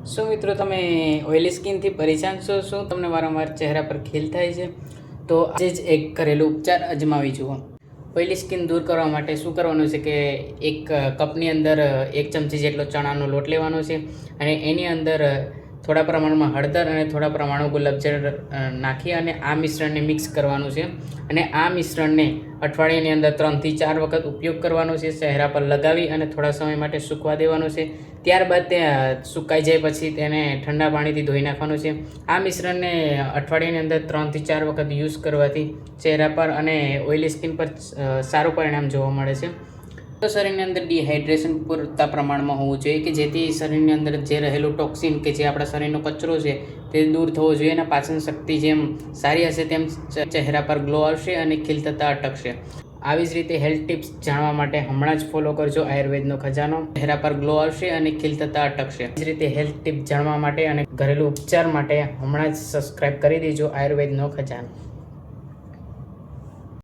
શું મિત્રો તમે ઓઇલી સ્કિનથી પરેશાન છો? શું તમને વારંવાર ચહેરા પર ખીલ થાય છે? તો આજે જ એક ઘરેલું ઉપચાર અજમાવી જુઓ. ઓઇલી સ્કિન દૂર કરવા માટે શું કરવાનું છે કે એક કપની અંદર 1 ચમચી જેટલો ચણાનો લોટ લેવાનો છે અને એની અંદર થોડા પ્રમાણમાં હળદર અને થોડા પ્રમાણમાં ગુલાબજળ નાખી અને આ મિશ્રણને મિક્સ કરવાનું છે અને આ મિશ્રણને અઠવાડિયાની અંદર 3 થી 4 વખત ઉપયોગ કરવાનો છે. ચહેરા પર લગાવી અને થોડા સમય માટે સૂકવા દેવાનું છે. ત્યારબાદ તે સુકાઈ જાય પછી તેને ઠંડા પાણીથી ધોઈ નાખવાનું છે. આ મિશ્રણને અઠવાડિયાની અંદર 3 થી 4 વખત યુઝ કરવાથી ચહેરા પર અને ઓઇલી સ્કિન પર સારું પરિણામ જોવા મળે છે. તો શરીરની અંદર ડિહાઇડ્રેશન પૂરતા પ્રમાણમાં હોવું જોઈએ કે જેથી શરીરની અંદર જે રહેલું ટોક્સિન કે જે આપણા શરીરનો કચરો છે તે દૂર થવો જોઈએ અને પાચન શક્તિ જેમ સારી હશે તેમ ચહેરા પર ગ્લો આવશે અને ખીલ થતાં અટકશે. આવી જ રીતે હેલ્થ ટિપ્સ જાણવા માટે હમણાં જ ફોલો કરજો આયુર્વેદનો ખજાનો. ચહેરા પર ગ્લો આવશે અને ખીલ થતાં અટકશે. એ જ રીતે હેલ્થ ટિપ્સ જાણવા માટે અને ઘરેલું ઉપચાર માટે હમણાં જ સબસ્ક્રાઇબ કરી દેજો આયુર્વેદનો ખજાનો.